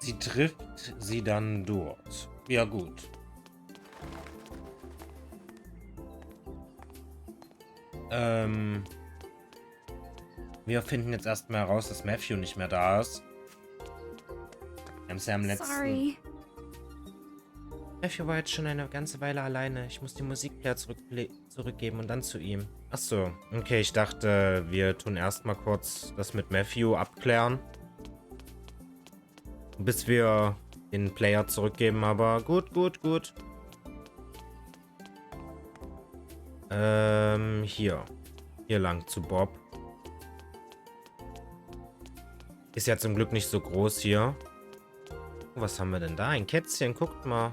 Sie trifft sie dann dort. Ja, gut. Wir finden jetzt erstmal heraus, dass Matthew nicht mehr da ist. Wir haben es ja im letzten... Sorry. Matthew war jetzt schon eine ganze Weile alleine. Ich muss die Musikplayer zurückgeben und dann zu ihm. Ach so, okay, ich dachte, wir tun erstmal kurz das mit Matthew abklären. Bis wir den Player zurückgeben, aber gut, gut, gut. Hier. Hier lang zu Bob. Ist ja zum Glück nicht so groß hier. Oh, was haben wir denn da? Ein Kätzchen, guckt mal.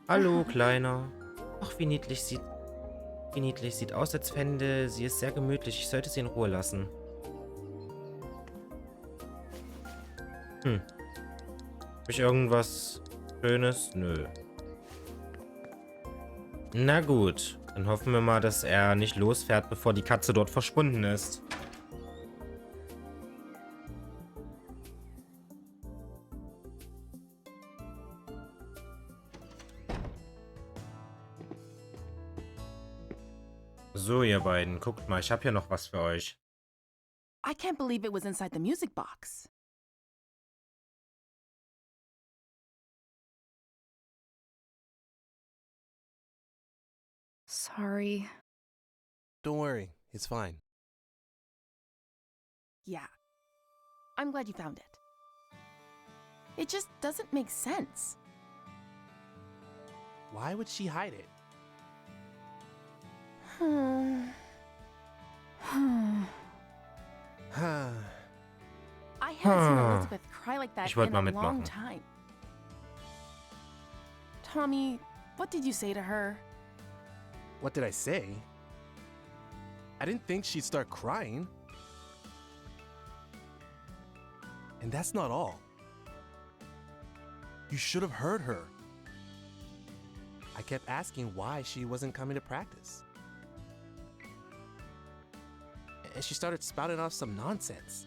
Hallo, Kleiner. Ach, wie niedlich sieht aus, als fände sie ist sehr gemütlich. Ich sollte sie in Ruhe lassen. Hab ich irgendwas Schönes? Nö. Na gut. Dann hoffen wir mal, dass er nicht losfährt, bevor die Katze dort verschwunden ist. So, ihr beiden, guckt mal, ich habe hier noch was für euch. I can't believe it was inside the music box. Sorry. Don't worry, it's fine. Yeah. I'm glad you found it. It just doesn't make sense. Why would she hide it? I haven't seen Elizabeth cry like that Ich wollte in mal a mitmachen. long time. Tommy, what did you say to her? What did I say? I didn't think she'd start crying. And that's not all. You should have heard her. I kept asking why she wasn't coming to practice. And she started spouting off some nonsense.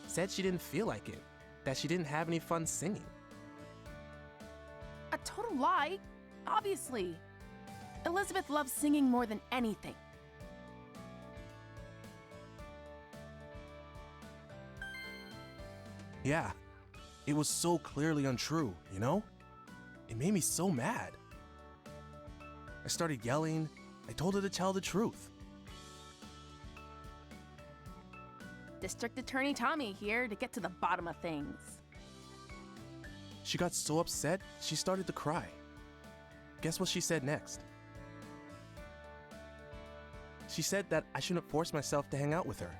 Said she didn't feel like it, that she didn't have any fun singing. A total lie, obviously. Elizabeth loves singing more than anything. Yeah, it was so clearly untrue, you know? It made me so mad. I started yelling. I told her to tell the truth. District Attorney Tommy here to get to the bottom of things. She got so upset, she started to cry. Guess what she said next? She said that I shouldn't force myself to hang out with her.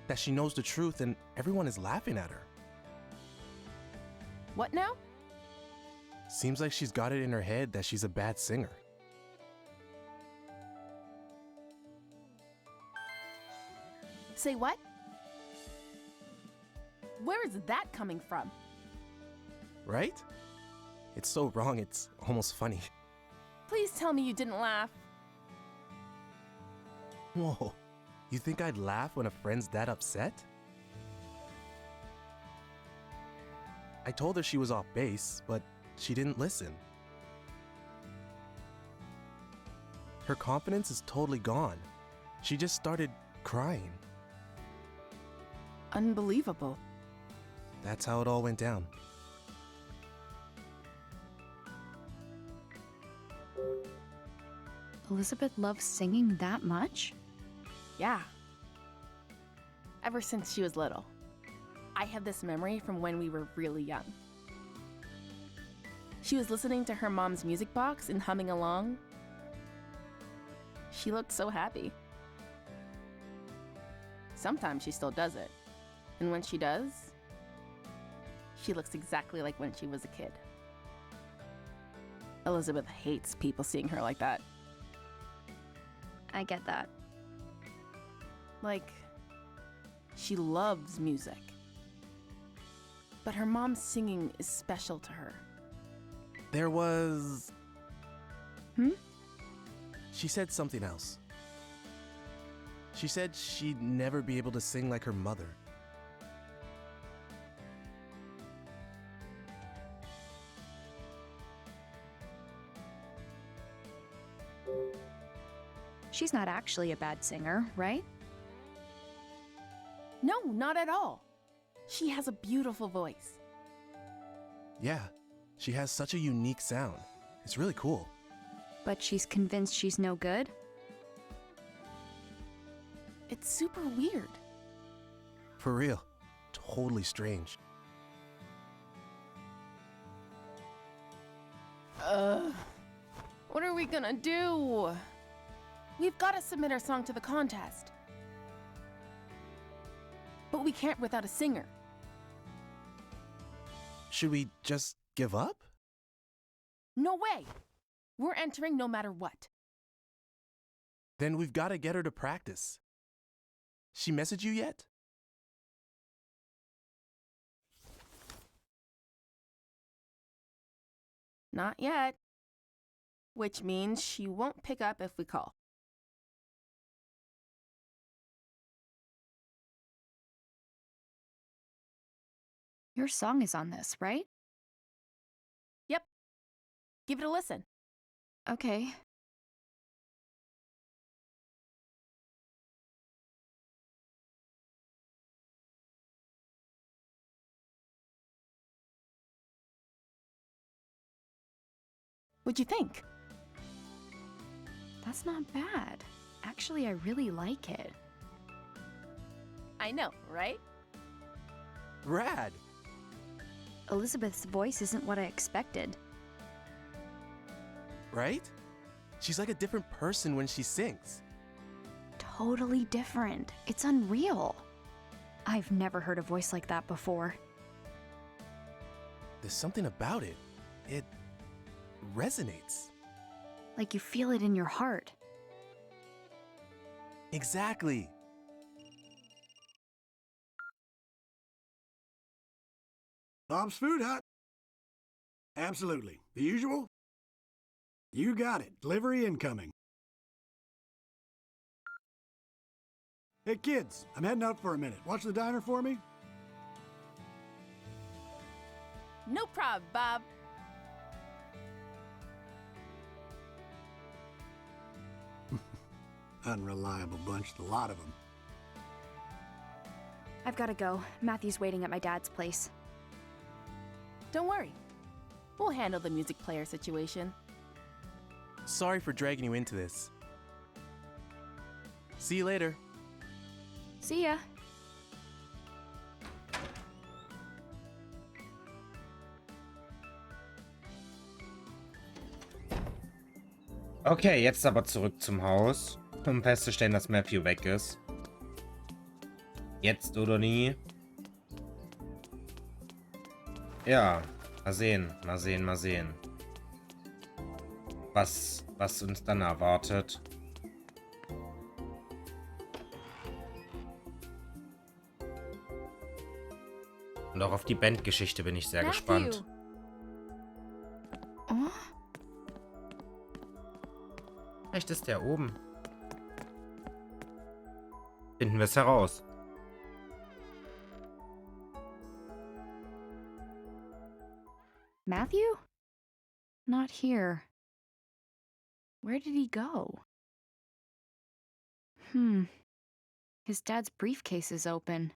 That she knows the truth and everyone is laughing at her. What now? Seems like she's got it in her head that she's a bad singer. Say what? Where is that coming from? Right? It's so wrong, it's almost funny. Please tell me you didn't laugh. Whoa, you think I'd laugh when a friend's that upset? I told her she was off base, but she didn't listen. Her confidence is totally gone. She just started crying. Unbelievable. That's how it all went down. Elizabeth loves singing that much? Yeah. Ever since she was little. I have this memory from when we were really young. She was listening to her mom's music box and humming along. She looked so happy. Sometimes she still does it. And when she does, she looks exactly like when she was a kid. Elizabeth hates people seeing her like that. I get that. Like, she loves music. But her mom's singing is special to her. There was... Hmm? She said something else. She said she'd never be able to sing like her mother. She's not actually a bad singer, right? No, not at all. She has a beautiful voice. Yeah, she has such a unique sound. It's really cool. But she's convinced she's no good? It's super weird. For real. Totally strange. What are we gonna do? We've got to submit our song to the contest. But we can't without a singer. Should we just give up? No way! We're entering no matter what. Then we've got to get her to practice. She messaged you yet? Not yet. Which means she won't pick up if we call. Your song is on this, right? Yep. Give it a listen. Okay. What'd you think? That's not bad. Actually, I really like it. I know, right? Rad! Elizabeth's voice isn't what I expected. Right? She's like a different person when she sings. Totally different. It's unreal. I've never heard a voice like that before. There's something about it. It resonates. Like you feel it in your heart. Exactly. Bob's Food Hut. Absolutely. The usual? You got it. Delivery incoming. Hey kids, I'm heading out for a minute. Watch the diner for me? No prob, Bob. Unreliable bunch, a lot of them. I've got to go. Matthew's waiting at my dad's place. Don't worry. We'll handle the music player situation. Sorry for dragging you into this. See you later. See ya. Okay, jetzt aber zurück zum Haus, um festzustellen, dass Matthew weg ist. Jetzt oder nie. Ja, mal sehen, mal sehen, mal sehen. Was uns dann erwartet. Und auch auf die Bandgeschichte bin ich sehr gespannt. Oh? Vielleicht ist der oben. Finden wir es heraus. Matthew? Not here. Where did he go? His dad's briefcase is open.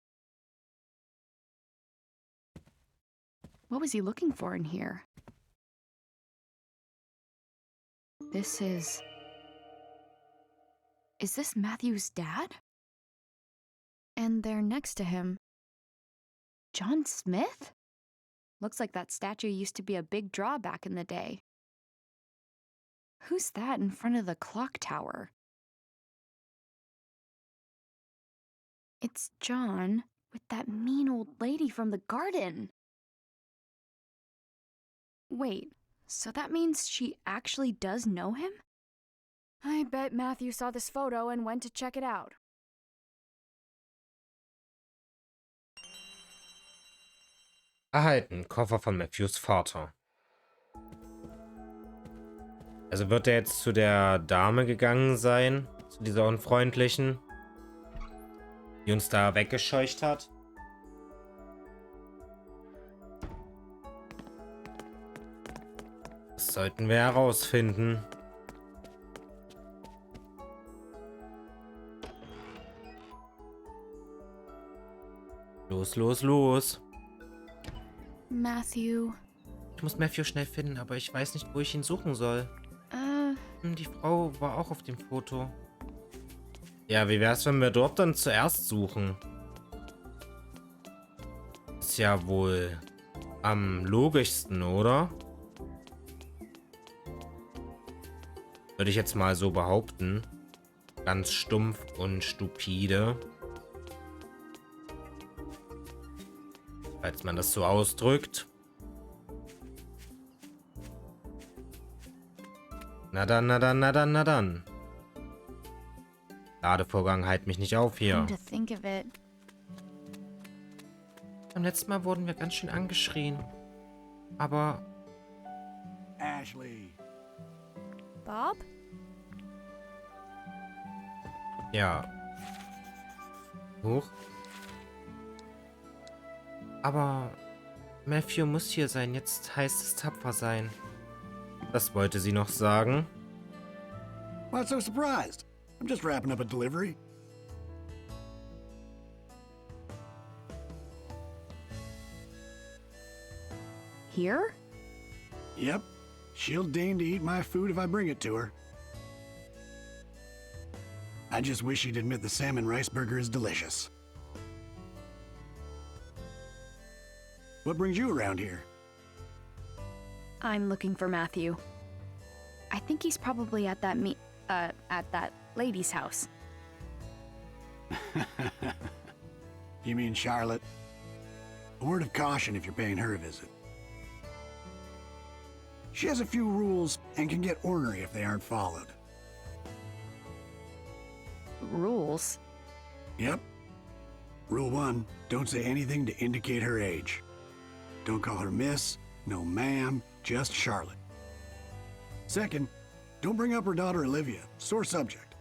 What was he looking for in here? This is... Is this Matthew's dad? And there next to him... John Smith? Looks like that statue used to be a big draw back in the day. Who's that in front of the clock tower? It's John with that mean old lady from the garden. Wait, so that means she actually does know him? I bet Matthew saw this photo and went to check it out. Erhalten, Koffer von Matthews Vater. Also wird er jetzt zu der Dame gegangen sein, zu dieser unfreundlichen, die uns da weggescheucht hat. Das sollten wir herausfinden. Los, los, los. Matthew. Ich muss Matthew schnell finden, aber ich weiß nicht, wo ich ihn suchen soll. Die Frau war auch auf dem Foto. Ja, wie wär's, wenn wir dort dann zuerst suchen? Ist ja wohl am logischsten, oder? Würde ich jetzt mal so behaupten. Ganz stumpf und stupide. Falls man das so ausdrückt. Na dann, na dann, na dann, na dann. Ladevorgang halt mich nicht auf hier. Come to think of it. Beim letzten Mal wurden wir ganz schön angeschrien. Aber Ashley. Bob? ja. Huch. Aber Matthew muss hier sein. Jetzt heißt es tapfer sein. Das wollte sie noch sagen. Why so surprised? I'm just wrapping up a delivery. Here? Yep. She'll deign to eat my food if I bring it to her. I just wish she'd admit the salmon rice burger is delicious. What brings you around here? I'm looking for Matthew. I think he's probably at that at that lady's house. You mean Charlotte? A word of caution if you're paying her a visit. She has a few rules and can get ornery if they aren't followed. Rules? Yep. Rule 1, don't say anything to indicate her age. Don't call her miss, no ma'am, just Charlotte. Second, don't bring up her daughter Olivia, sore subject.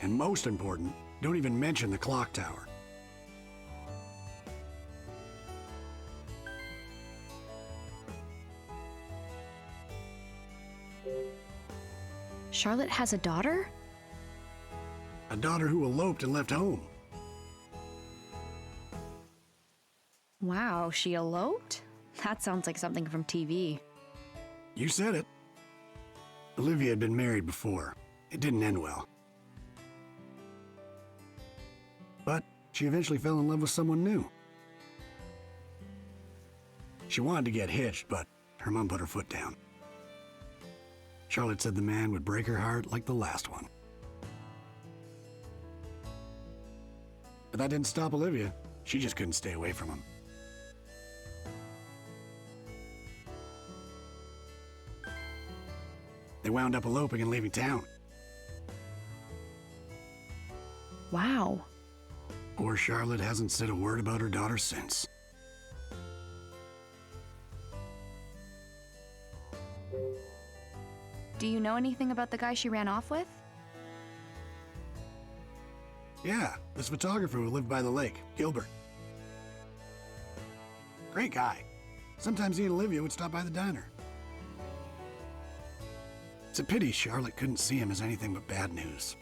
And most important, don't even mention the clock tower. Charlotte has a daughter? A daughter who eloped and left home. Wow, she eloped? That sounds like something from TV. You said it. Olivia had been married before. It didn't end well. But she eventually fell in love with someone new. She wanted to get hitched, but her mom put her foot down. Charlotte said the man would break her heart like the last one. But that didn't stop Olivia. She just couldn't stay away from him. They wound up eloping and leaving town. Wow. Poor Charlotte hasn't said a word about her daughter since. Do you know anything about the guy she ran off with? Yeah, this photographer who lived by the lake, Gilbert. Great guy. Sometimes he and Olivia would stop by the diner. It's a pity Charlotte couldn't see him as anything but bad news.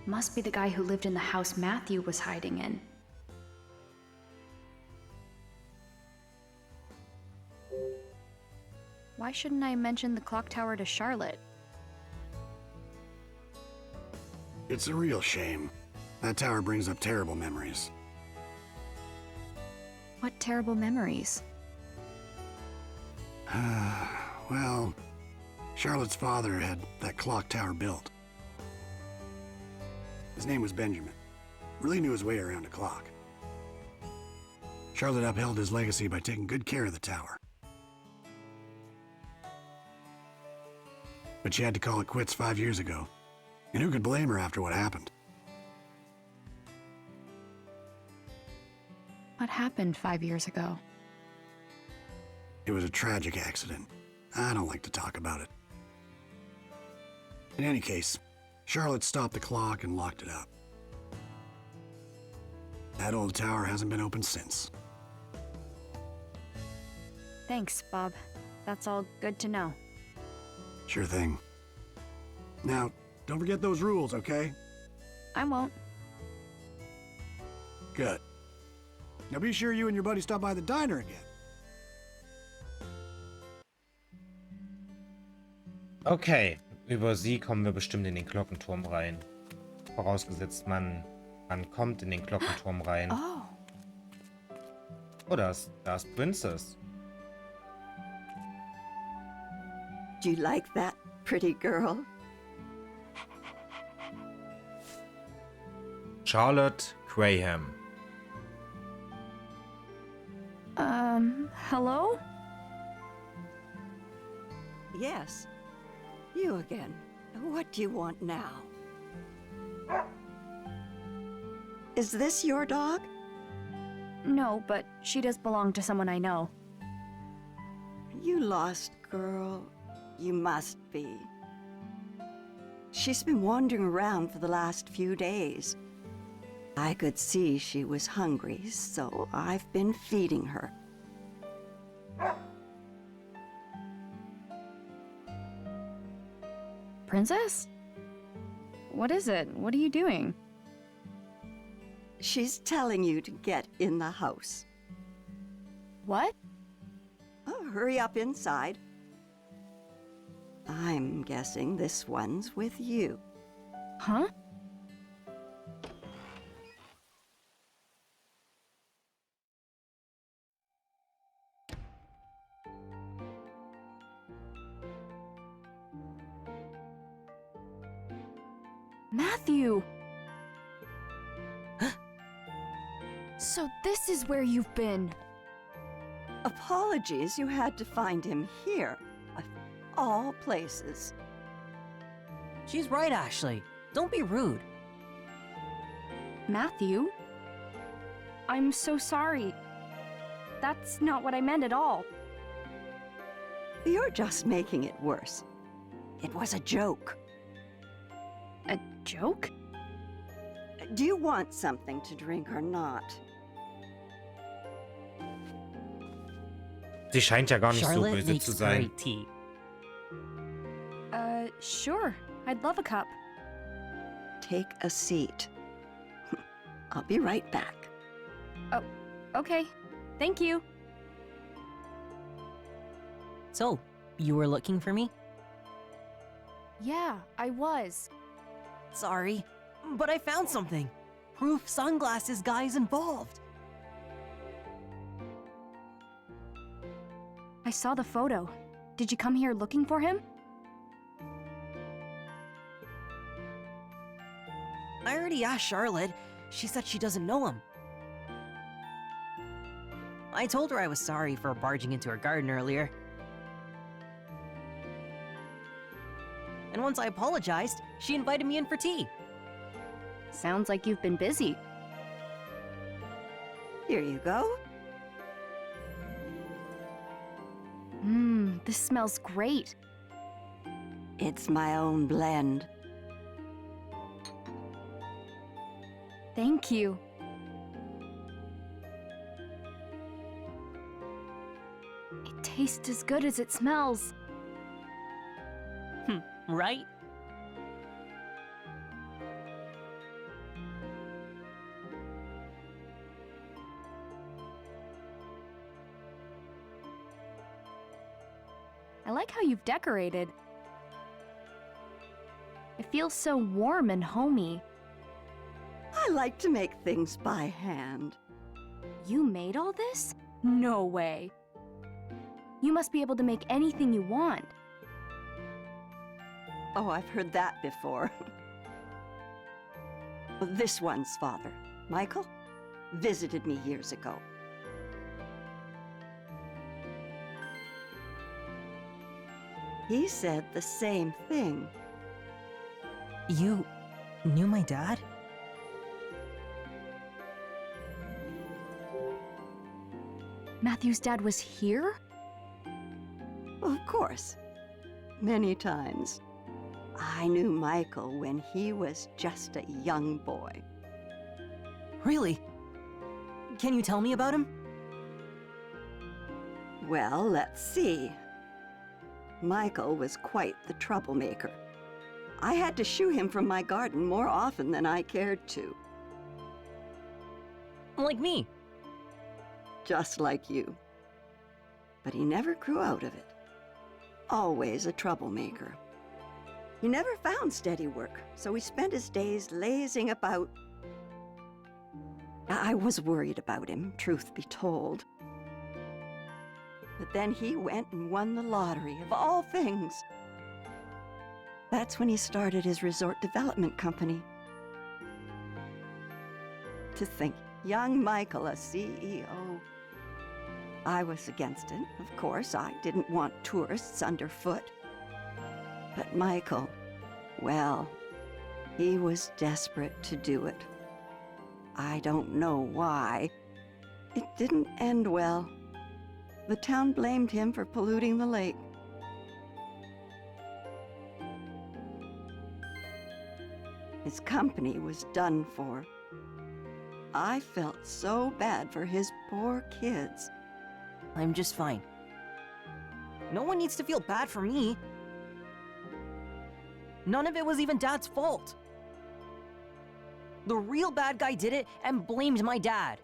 Must be the guy who lived in the house Matthew was hiding in. Why shouldn't I mention the clock tower to Charlotte? It's a real shame. That tower brings up terrible memories. What terrible memories. Well, Charlotte's father had that clock tower built. His name was Benjamin. Really knew his way around a clock. Charlotte upheld his legacy by taking good care of the tower. But she had to call it quits 5 years ago. And who could blame her after what happened? What happened 5 years ago? It was a tragic accident. I don't like to talk about it. In any case, Charlotte stopped the clock and locked it up. That old tower hasn't been opened since. Thanks, Bob. That's all good to know. Sure thing. Now, don't forget those rules, okay? I won't. Good. Now be sure you and your buddy stop by the diner again. Okay, über sie kommen wir bestimmt in den Glockenturm rein. Vorausgesetzt, man kommt in den Glockenturm rein. Oh. Oh, da ist Princess. Do you like that, pretty girl? Charlotte Graham. Hello? Yes. You again. What do you want now? Is this your dog? No, but she does belong to someone I know. You lost girl. You must be. She's been wandering around for the last few days. I could see she was hungry, so I've been feeding her. Princess? What is it? What are you doing? She's telling you to get in the house. What? Oh, hurry up inside. I'm guessing this one's with you. Huh? Matthew! So this is where you've been. Apologies, you had to find him here. Of all places. She's right, Ashley. Don't be rude. Matthew? I'm so sorry. That's not what I meant at all. You're just making it worse. It was a joke. A joke? Do you want something to drink or not? Sie scheint ja gar nicht so Charlotte böse makes zu sein. great tea. Sure. I'd love a cup. Take a seat. I'll be right back. Oh, okay. Thank you. So, you were looking for me? Yeah, I was. Sorry, but I found something. Proof sunglasses guy's involved. I saw the photo. Did you come here looking for him? I already asked Charlotte. She said she doesn't know him. I told her I was sorry for barging into her garden earlier. And once I apologized, she invited me in for tea. Sounds like you've been busy. Here you go. This smells great. It's my own blend. Thank you. It tastes as good as it smells. Right? I like how you've decorated. It feels so warm and homey. I like to make things by hand. You made all this? No way. You must be able to make anything you want. Oh, I've heard that before. This one's father, Michael, visited me years ago. He said the same thing. You knew my dad? Matthew's dad was here? Of course. Many times. I knew Michael when he was just a young boy. Really? Can you tell me about him? Well, let's see. Michael was quite the troublemaker. I had to shoo him from my garden more often than I cared to. Like me. Just like you. But he never grew out of it. Always a troublemaker. He never found steady work, so he spent his days lazing about. I was worried about him, truth be told. But then he went and won the lottery, of all things. That's when he started his resort development company. To think, young Michael, a CEO. I was against it, of course. I didn't want tourists underfoot. But Michael, well, he was desperate to do it. I don't know why. It didn't end well. The town blamed him for polluting the lake. His company was done for. I felt so bad for his poor kids. I'm just fine. No one needs to feel bad for me. None of it was even Dad's fault. The real bad guy did it and blamed my dad.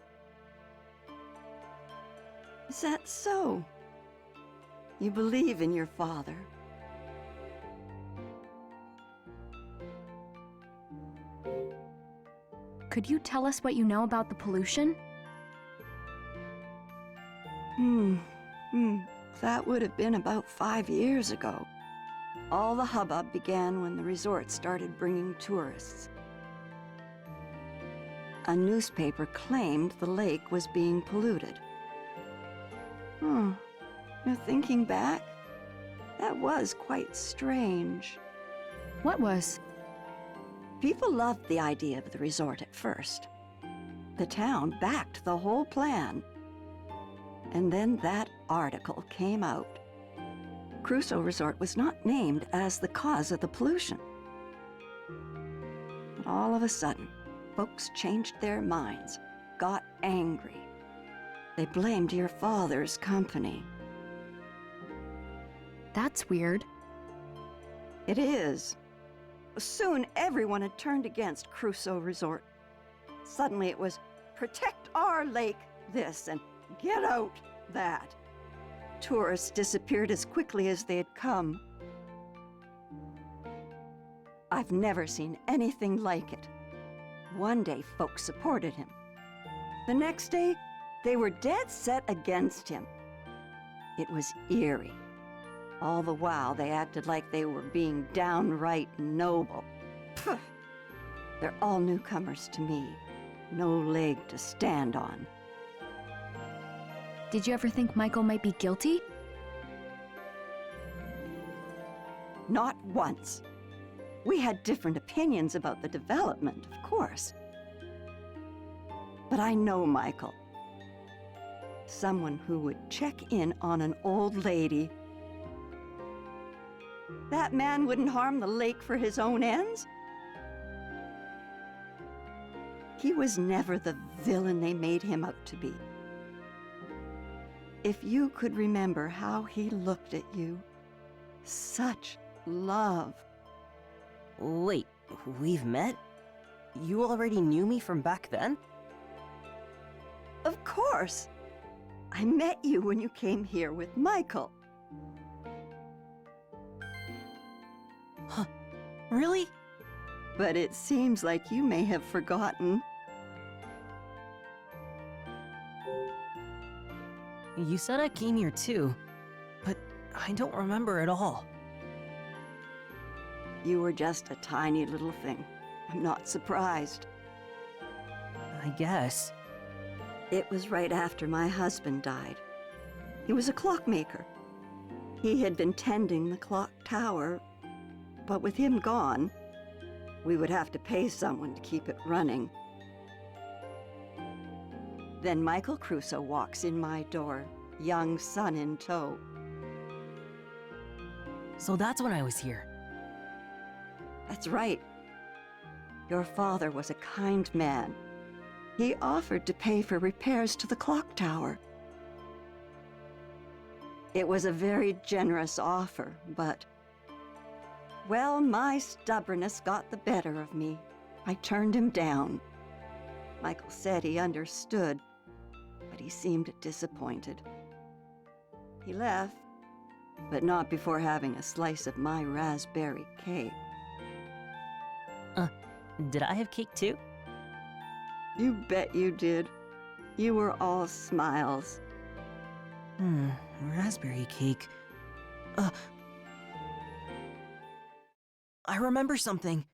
Is that so? You believe in your father? Could you tell us what you know about the pollution? That would have been about 5 years ago. All the hubbub began when the resort started bringing tourists. A newspaper claimed the lake was being polluted. Thinking back, that was quite strange. What was? People loved the idea of the resort at first. The town backed the whole plan. And then that article came out. Crusoe Resort was not named as the cause of the pollution. But all of a sudden, folks changed their minds, got angry. They blamed your father's company. That's weird. It is. Soon everyone had turned against Crusoe Resort. Suddenly it was, protect our lake, this, and get out, that. Tourists disappeared as quickly as they had come. I've never seen anything like it. One day, folks supported him. The next day, they were dead set against him. It was eerie. All the while, they acted like they were being downright noble. Pfft. They're all newcomers to me. No leg to stand on. Did you ever think Michael might be guilty? Not once. We had different opinions about the development, of course. But I know Michael. Someone who would check in on an old lady. That man wouldn't harm the lake for his own ends. He was never the villain they made him out to be. If you could remember how he looked at you, such love. Wait, we've met? You already knew me from back then? Of course. I met you when you came here with Michael. Huh, really? But it seems like you may have forgotten. You said I came here too, but I don't remember at all. You were just a tiny little thing. I'm not surprised. I guess. It was right after my husband died. He was a clockmaker. He had been tending the clock tower, but with him gone, we would have to pay someone to keep it running. Then Michael Crusoe walks in my door, young son in tow. So that's when I was here. That's right. Your father was a kind man. He offered to pay for repairs to the clock tower. It was a very generous offer, but... well, my stubbornness got the better of me. I turned him down. Michael said he understood, but he seemed disappointed. He left, but not before having a slice of my raspberry cake. Did I have cake too? You bet you did. You were all smiles. Raspberry cake. I remember something.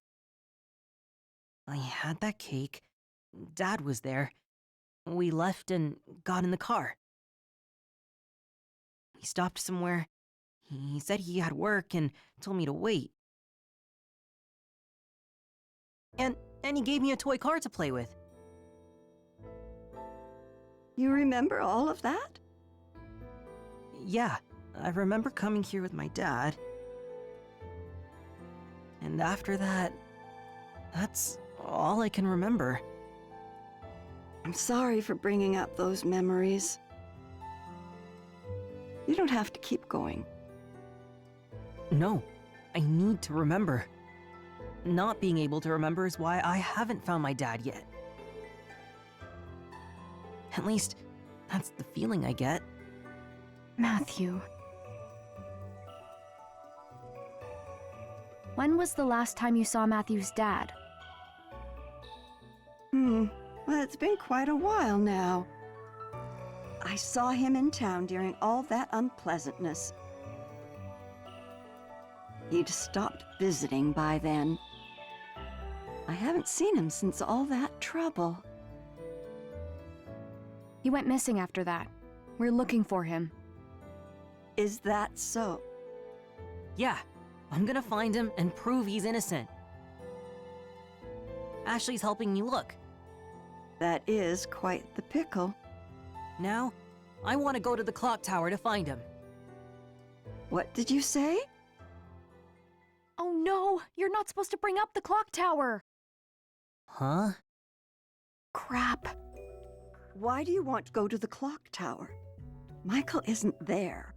I had that cake. Dad was there. We left and got in the car. He stopped somewhere. He said he had work and told me to wait. And he gave me a toy car to play with. You remember all of that? Yeah, I remember coming here with my dad. And after that, that's all I can remember. I'm sorry for bringing up those memories. You don't have to keep going. No, I need to remember. Not being able to remember is why I haven't found my dad yet. At least, that's the feeling I get. Matthew. When was the last time you saw Matthew's dad? Well, it's been quite a while now. I saw him in town during all that unpleasantness. He'd stopped visiting by then. I haven't seen him since all that trouble. He went missing after that. We're looking for him. Is that so? Yeah, I'm gonna find him and prove he's innocent. Ashley's helping me look. That is quite the pickle. Now, I want to go to the clock tower to find him. What did you say? Oh no! You're not supposed to bring up the clock tower! Huh? Crap. Why do you want to go to the clock tower? Michael isn't there.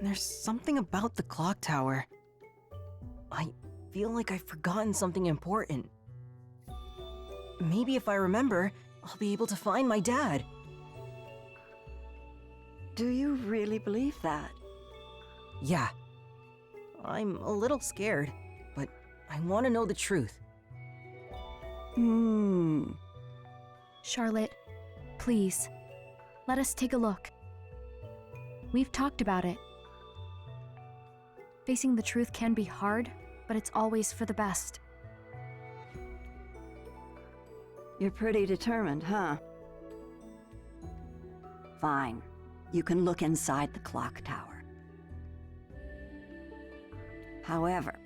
There's something about the clock tower. I feel like I've forgotten something important. Maybe if I remember, I'll be able to find my dad. Do you really believe that? Yeah. I'm a little scared, but I want to know the truth. Charlotte, please, let us take a look. We've talked about it. Facing the truth can be hard, but it's always for the best. You're pretty determined, huh? Fine. You can look inside the clock tower. However,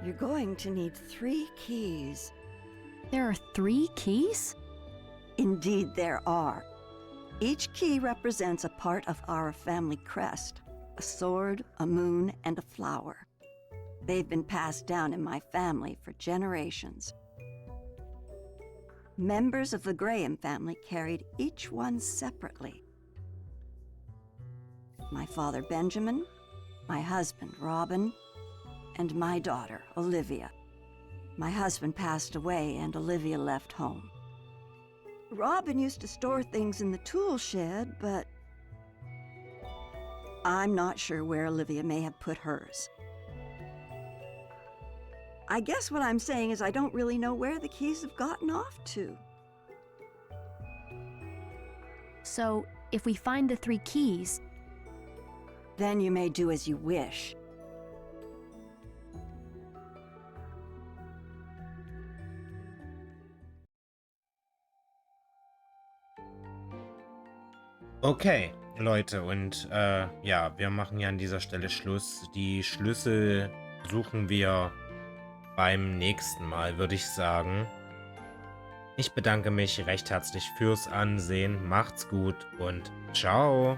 you're going to need 3 keys. There are 3 keys? Indeed, there are. Each key represents a part of our family crest: a sword, a moon, and a flower. They've been passed down in my family for generations. Members of the Graham family carried each one separately. My father Benjamin, my husband Robin, and my daughter Olivia. My husband passed away and Olivia left home. Robin used to store things in the tool shed, but I'm not sure where Olivia may have put hers. I guess what I'm saying is I don't really know where the keys have gotten off to. So, if we find the 3 keys, Then you may do as you wish. Okay, Leute, und ja, wir machen ja an dieser Stelle Schluss. Die Schlüssel suchen wir beim nächsten Mal, würde ich sagen. Ich bedanke mich recht herzlich fürs Ansehen. Macht's gut und ciao.